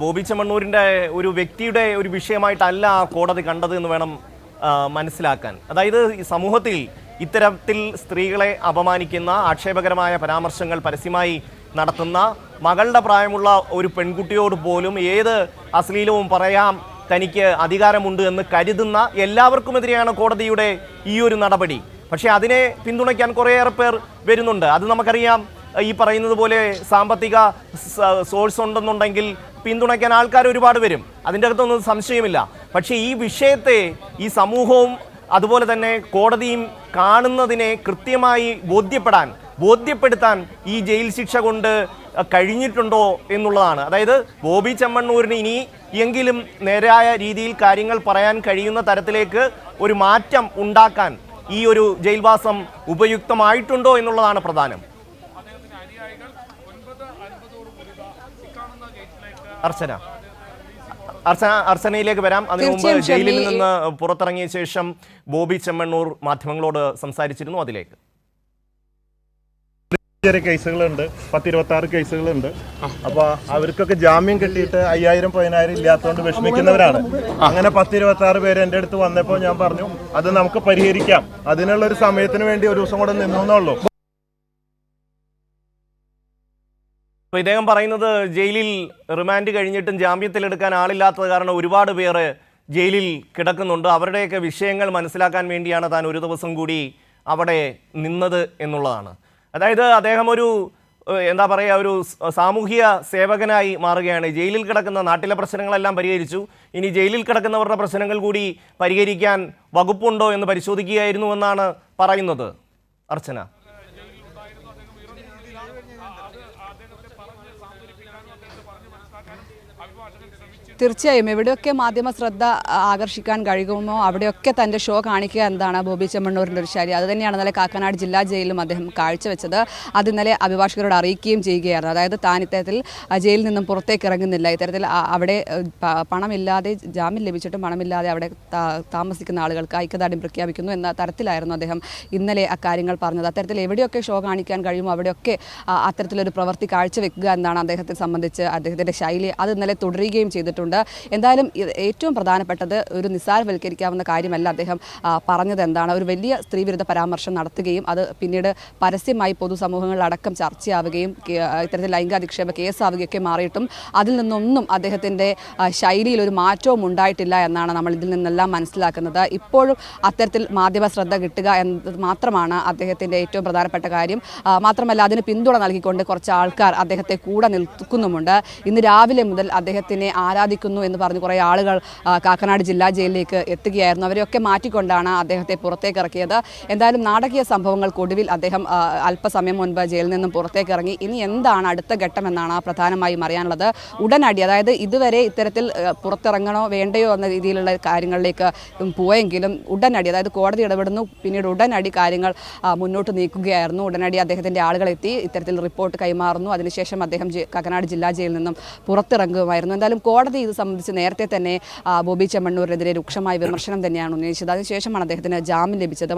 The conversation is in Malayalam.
ബോബി ചെമ്മണ്ണൂരിൻ്റെ ഒരു വ്യക്തിയുടെ ഒരു വിഷയമായിട്ടല്ല കോടതി കണ്ടത് എന്ന് വേണം മനസ്സിലാക്കാൻ. അതായത് ഈ സമൂഹത്തിൽ ഇത്തരത്തിൽ സ്ത്രീകളെ അപമാനിക്കുന്ന ആക്ഷേപകരമായ പരാമർശങ്ങൾ പരസ്യമായി നടത്തുന്ന മകളുടെ പ്രായമുള്ള ഒരു പെൺകുട്ടിയോട് പോലും ഏത് അശ്ലീലവും പറയാം തനിക്ക് അധികാരമുണ്ട് എന്ന് കരുതുന്ന എല്ലാവർക്കുമെതിരെയാണ് കോടതിയുടെ ഈ ഒരു നടപടി. പക്ഷേ അതിനെ പിന്തുണയ്ക്കാൻ കുറേയേറെ പേർ വരുന്നുണ്ട്. അത് നമുക്കറിയാം. ഈ പറയുന്നത് പോലെ സാമ്പത്തിക സോഴ്സ് ഉണ്ടെന്നുണ്ടെങ്കിൽ പിന്തുണയ്ക്കാൻ ആൾക്കാർ ഒരുപാട് വരും, അതിൻ്റെ അകത്തൊന്നും സംശയമില്ല. പക്ഷേ ഈ വിഷയത്തെ ഈ സമൂഹവും അതുപോലെ തന്നെ കോടതിയും കാണുന്നതിനെ കൃത്യമായി ബോധ്യപ്പെടുത്താൻ ഈ ജയിൽ ശിക്ഷ കൊണ്ട് കഴിഞ്ഞിട്ടുണ്ടോ എന്നുള്ളതാണ്. അതായത് ബോബി ചെമ്മണ്ണൂരിന് ഇനി എങ്കിലും നേരായ രീതിയിൽ കാര്യങ്ങൾ പറയാൻ കഴിയുന്ന തരത്തിലേക്ക് ഒരു മാറ്റം ഉണ്ടാക്കാൻ ഈ ഒരു ജയിൽവാസം ഉപയുക്തമായിട്ടുണ്ടോ എന്നുള്ളതാണ് പ്രധാനം. അർച്ചനയിലേക്ക് വരാം. അതിനു മുമ്പ് ജയിലിൽ നിന്ന് പുറത്തിറങ്ങിയ ശേഷം ബോബി ചെമ്മണ്ണൂർ മാധ്യമങ്ങളോട് സംസാരിച്ചിരുന്നു. അതിലേക്ക് ചെറിയ കേസുകളുണ്ട്, 10-26 കേസുകളുണ്ട്. അപ്പൊ അവർക്കൊക്കെ ജാമ്യം കിട്ടിയിട്ട് 5000-10000 ഇല്ലാത്തതുകൊണ്ട് വിഷമിക്കുന്നവരാണ്. അങ്ങനെ 10-26 പേര് എൻ്റെ അടുത്ത് വന്നപ്പോൾ ഞാൻ പറഞ്ഞു അത് നമുക്ക് പരിഹരിക്കാം, അതിനുള്ള ഒരു സമയത്തിന് വേണ്ടി ഒരു ദിവസം കൂടെ നിന്നുള്ളൂ. ഇദ്ദേഹം പറയുന്നത് ജയിലിൽ റിമാൻഡ് കഴിഞ്ഞിട്ടും ജാമ്യത്തിലെടുക്കാൻ ആളില്ലാത്തത് കാരണം ഒരുപാട് പേർ ജയിലിൽ കിടക്കുന്നുണ്ട്. അവരുടെയൊക്കെ വിഷയങ്ങൾ മനസ്സിലാക്കാൻ വേണ്ടിയാണ് താൻ ഒരു ദിവസം കൂടി അവിടെ നിന്നത് എന്നുള്ളതാണ്. അതായത് അദ്ദേഹം ഒരു ഒരു സാമൂഹിക സേവകനായി മാറുകയാണ്. ജയിലിൽ കിടക്കുന്ന നാട്ടിലെ പ്രശ്നങ്ങളെല്ലാം പരിഹരിച്ചു, ഇനി ജയിലിൽ കിടക്കുന്നവരുടെ പ്രശ്നങ്ങൾ കൂടി പരിഹരിക്കാൻ വകുപ്പുണ്ടോ എന്ന് പരിശോധിക്കുകയായിരുന്നു എന്നാണ് പറയുന്നത്. അർച്ചന, തീർച്ചയായും എവിടെയൊക്കെ മാധ്യമ ശ്രദ്ധ ആകർഷിക്കാൻ കഴിയുമോ അവിടെയൊക്കെ തൻ്റെ ഷോ കാണിക്കുക എന്നതാണ് ബോബി ചെമ്മണ്ണൂരിൻ്റെ ഒരു ശൈലി. അതുതന്നെയാണ് ഇന്നലെ കാക്കനാട് ജില്ലാ ജയിലിലും അദ്ദേഹം കാഴ്ചവെച്ചത്. അത് ഇന്നലെ അഭിഭാഷകരോട് അറിയിക്കുകയും ചെയ്യുകയായിരുന്നു. അതായത് താൻ ഇത്തരത്തിൽ ജയിലിൽ നിന്നും പുറത്തേക്ക് ഇറങ്ങുന്നില്ല, ഇത്തരത്തിൽ അവിടെ പണമില്ലാതെ ജാമ്യം ലഭിച്ചിട്ടും പണമില്ലാതെ അവിടെ താമസിക്കുന്ന ആളുകൾക്ക് ഐക്യദാർഢ്യം പ്രഖ്യാപിക്കുന്നു എന്ന തരത്തിലായിരുന്നു അദ്ദേഹം ഇന്നലെ അക്കാര്യങ്ങൾ പറഞ്ഞത്. അത്തരത്തിൽ എവിടെയൊക്കെ ഷോ കാണിക്കാൻ കഴിയുമോ അവിടെയൊക്കെ അത്തരത്തിലൊരു പ്രവൃത്തി കാഴ്ചവെക്കുക എന്നാണ് അദ്ദേഹത്തെ സംബന്ധിച്ച് അദ്ദേഹത്തിൻ്റെ ശൈലി. അത് ഇന്നലെ തുടരുകയും ചെയ്തിട്ടുണ്ട്. എന്തായാലും ഏറ്റവും പ്രധാനപ്പെട്ടത് ഒരു നിസ്സാരവൽക്കരിക്കാവുന്ന കാര്യമല്ല അദ്ദേഹം പറഞ്ഞത്. എന്താണ് ഒരു വലിയ സ്ത്രീവിരുദ്ധ പരാമർശം നടത്തുകയും അത് പിന്നീട് പരസ്യമായി പൊതുസമൂഹങ്ങളിലടക്കം ചർച്ചയാവുകയും ഇത്തരത്തിൽ ലൈംഗിക അധിക്ഷേപ കേസാവുകയൊക്കെ മാറിയിട്ടും അതിൽ നിന്നൊന്നും അദ്ദേഹത്തിൻ്റെ ശൈലിയിൽ ഒരു മാറ്റവും ഉണ്ടായിട്ടില്ല എന്നാണ് നമ്മൾ ഇതിൽ നിന്നെല്ലാം മനസ്സിലാക്കുന്നത്. ഇപ്പോഴും അത്തരത്തിൽ മാധ്യമ ശ്രദ്ധ കിട്ടുക എന്നത് മാത്രമാണ് അദ്ദേഹത്തിൻ്റെ ഏറ്റവും പ്രധാനപ്പെട്ട കാര്യം. മാത്രമല്ല അതിന് പിന്തുണ നൽകിക്കൊണ്ട് കുറച്ച് ആൾക്കാർ അദ്ദേഹത്തെ കൂടെ നിൽക്കുന്നുമുണ്ട്. ഇന്ന് രാവിലെ മുതൽ അദ്ദേഹത്തിനെ ആരാധിക്കുന്നു എന്ന് പറഞ്ഞ് കുറേ ആളുകൾ കാക്കനാട് ജില്ലാ ജയിലിലേക്ക് എത്തുകയായിരുന്നു. അവരെയൊക്കെ മാറ്റിക്കൊണ്ടാണ് അദ്ദേഹത്തെ പുറത്തേക്ക് ഇറക്കിയത്. എന്തായാലും നാടകീയ സംഭവങ്ങൾക്കൊടുവിൽ അദ്ദേഹം അല്പസമയം മുൻപ് ജയിലിൽ നിന്നും പുറത്തേക്ക് ഇറങ്ങി. ഇനി എന്താണ് അടുത്ത ഘട്ടം എന്നാണ് പ്രധാനമായും അറിയാനുള്ളത്. ഉടനടി, അതായത് ഇതുവരെ ഇത്തരത്തിൽ പുറത്തിറങ്ങണോ വേണ്ടയോ എന്ന രീതിയിലുള്ള കാര്യങ്ങളിലേക്ക് പോയെങ്കിലും ഉടനടി, അതായത് കോടതി ഇടപെടുന്നു, പിന്നീട് ഉടനടി കാര്യങ്ങൾ മുന്നോട്ട് നീക്കുകയായിരുന്നു. ഉടനടി അദ്ദേഹത്തിൻ്റെ ആളുകളെത്തി ഇത്തരത്തിൽ റിപ്പോർട്ട് കൈമാറുന്നു. അതിനുശേഷം അദ്ദേഹം കാക്കനാട് ജില്ലാ ജയിലിൽ നിന്നും പുറത്തിറങ്ങുമായിരുന്നു. എന്തായാലും കോടതി ഇത് സംബന്ധിച്ച് നേരത്തെ തന്നെ ബോബി ചെമ്മണ്ണൂരിനെതിരെ രൂക്ഷമായ വിമർശനം തന്നെയാണ് ഉന്നയിച്ചത്. അതിനുശേഷമാണ് അദ്ദേഹത്തിന് ജാമ്യം ലഭിച്ചത്.